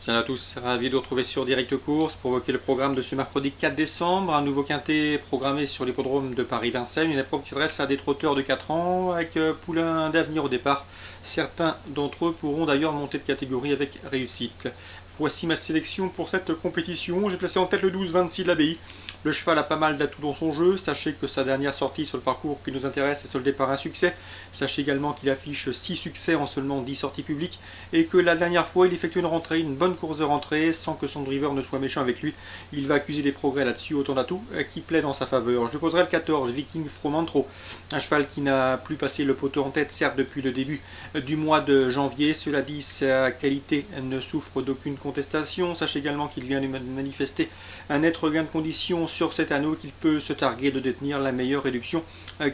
Salut à tous, ravi de vous retrouver sur Direct Course pour évoquer le programme de ce mercredi 4 décembre. Un nouveau quintet programmé sur l'hippodrome de Paris-Vincennes, une épreuve qui s'adresse à des trotteurs de 4 ans avec poulain d'avenir au départ. Certains d'entre eux pourront d'ailleurs monter de catégorie avec réussite. Voici ma sélection pour cette compétition. J'ai placé en tête le 12 26 de l'Abbaye. Le cheval a pas mal d'atouts dans son jeu. Sachez que sa dernière sortie sur le parcours qui nous intéresse est soldée par un succès. Sachez également qu'il affiche 6 succès en seulement 10 sorties publiques et que la dernière fois il effectue une rentrée, une bonne course de rentrée sans que son driver ne soit méchant avec lui. Il va accuser des progrès là-dessus, autant d'atouts qui plaît dans sa faveur. Je poserai le 14 Viking Fromantro, un cheval qui n'a plus passé le poteau en tête certes depuis le début du mois de janvier. Cela dit, sa qualité ne souffre d'aucune contestation. Sachez également qu'il vient de manifester un net regain de conditions sur cet anneau, qu'il peut se targuer de détenir la meilleure réduction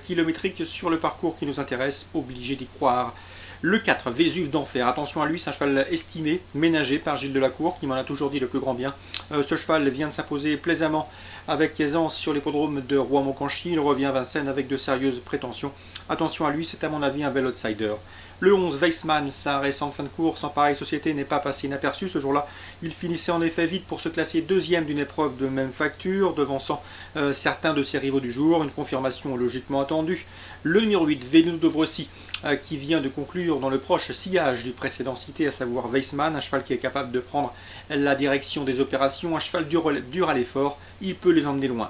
kilométrique sur le parcours qui nous intéresse, obligé d'y croire. Le 4, Vésuve d'Enfer, attention à lui, c'est un cheval estimé, ménagé par Gilles Delacour, qui m'en a toujours dit le plus grand bien. Ce cheval vient de s'imposer plaisamment avec aisance sur l'hippodrome de Rouen-Moncanchy, il revient à Vincennes avec de sérieuses prétentions. Attention à lui, c'est à mon avis un bel outsider. Le 11, Weissman, sa récente fin de course en pareille société n'est pas passé inaperçu ce jour-là. Il finissait en effet vite pour se classer deuxième d'une épreuve de même facture, devançant certains de ses rivaux du jour, une confirmation logiquement attendue. Le numéro 8, Vélino Dovrecy, qui vient de conclure dans le proche sillage du précédent cité, à savoir Weissman, un cheval qui est capable de prendre la direction des opérations, un cheval dur à l'effort, il peut les emmener loin.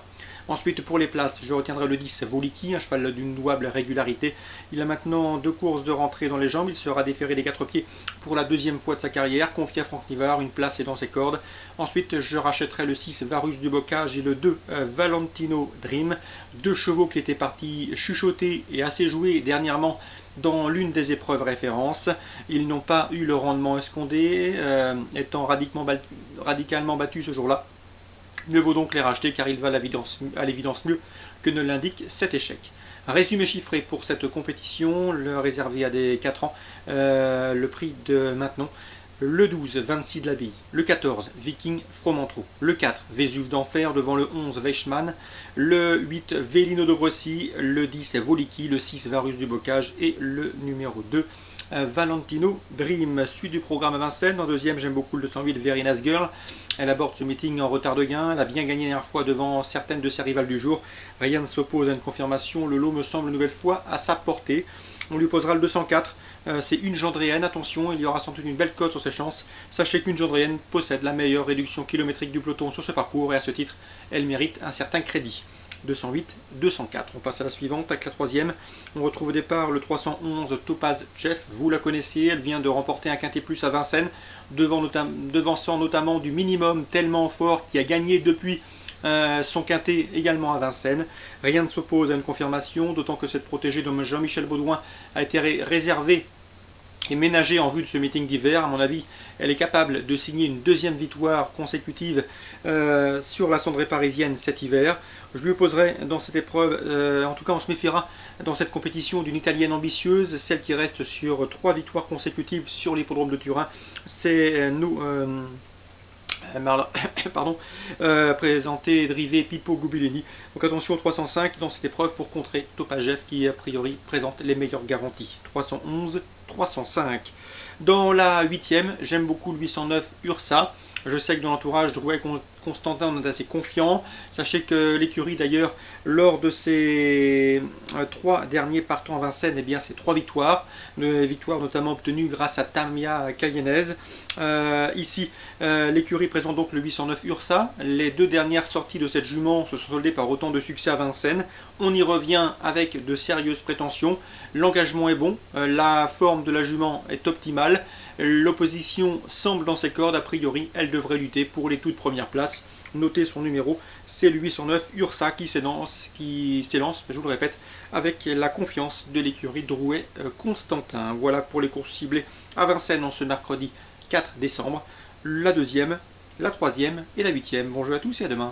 Ensuite, pour les places, je retiendrai le 10, Voliki, un cheval d'une louable régularité. Il a maintenant 2 courses de rentrée dans les jambes. Il sera déféré des 4 pieds pour la deuxième fois de sa carrière. Confié à Franck Nivard, une place est dans ses cordes. Ensuite, je rachèterai le 6, Varus du Bocage et le 2, Valentino Dream. 2 chevaux qui étaient partis chuchoter et assez joués dernièrement dans l'une des épreuves références. Ils n'ont pas eu le rendement escompté, étant radicalement battus ce jour-là. Mieux vaut donc les racheter car il va à l'évidence mieux que ne l'indique cet échec. Un résumé chiffré pour cette compétition, le réservé à des 4 ans, le prix de maintenant. Le 12, 26 de l'Abbaye. Le 14, Viking Fromantro. Le 4, Vésuve d'Enfer devant le 11, Weissman. Le 8, Vélino Dovrecy. Le 10, Voliki. Le 6, Varus du Bocage. Et le numéro 2, Valentino Dream. Suite du programme à Vincennes. En deuxième, j'aime beaucoup le 208, Very Nice Girl. Elle aborde ce meeting en retard de gain. Elle a bien gagné la dernière fois devant certaines de ses rivales du jour. Rien ne s'oppose à une confirmation. Le lot me semble une nouvelle fois à sa portée. On lui posera le 204. C'est une gendréenne. Attention, il y aura sans doute une belle cote sur ses chances. Sachez qu'une gendréenne possède la meilleure réduction kilométrique du peloton sur ce parcours et à ce titre, elle mérite un certain crédit. 208, 204. On passe à la suivante avec la troisième. On retrouve au départ le 311 Topaz Chef. Vous la connaissez, elle vient de remporter un quintet plus à Vincennes, devançant notamment du minimum tellement fort qui a gagné depuis son quintet également à Vincennes. Rien ne s'oppose à une confirmation, d'autant que cette protégée de Jean-Michel Baudouin a été réservée et ménagée en vue de ce meeting d'hiver. À mon avis, elle est capable de signer une deuxième victoire consécutive sur la cendrée parisienne cet hiver. Je lui opposerai dans cette épreuve, en tout cas on se méfiera dans cette compétition d'une italienne ambitieuse, celle qui reste sur 3 victoires consécutives sur l'hippodrome de Turin. C'est présenté, drivé Pippo Gubilini. Donc attention au 305 dans cette épreuve pour contrer Topajev qui a priori présente les meilleures garanties. 311, 305. Dans la 8e, j'aime beaucoup le 809 Ursa. Je sais que dans l'entourage de Drouet Constantin, on est assez confiant. Sachez que l'écurie, d'ailleurs, lors de ses 3 derniers partants à Vincennes, eh bien, c'est 3 victoires. Victoires notamment obtenues grâce à Tamia Cayennez. Ici, l'écurie présente donc le 809 Ursa. Les 2 dernières sorties de cette jument se sont soldées par autant de succès à Vincennes. On y revient avec de sérieuses prétentions. L'engagement est bon. La forme de la jument est optimale. L'opposition semble dans ses cordes. A priori, elle devrait lutter pour les toutes premières places. Notez son numéro, c'est le 809 Ursa qui s'élance, je vous le répète, avec la confiance de l'écurie Drouet Constantin. Voilà pour les courses ciblées à Vincennes en ce mercredi 4 décembre. La 2e, la 3e et la 8e. Bonjour à tous et à demain.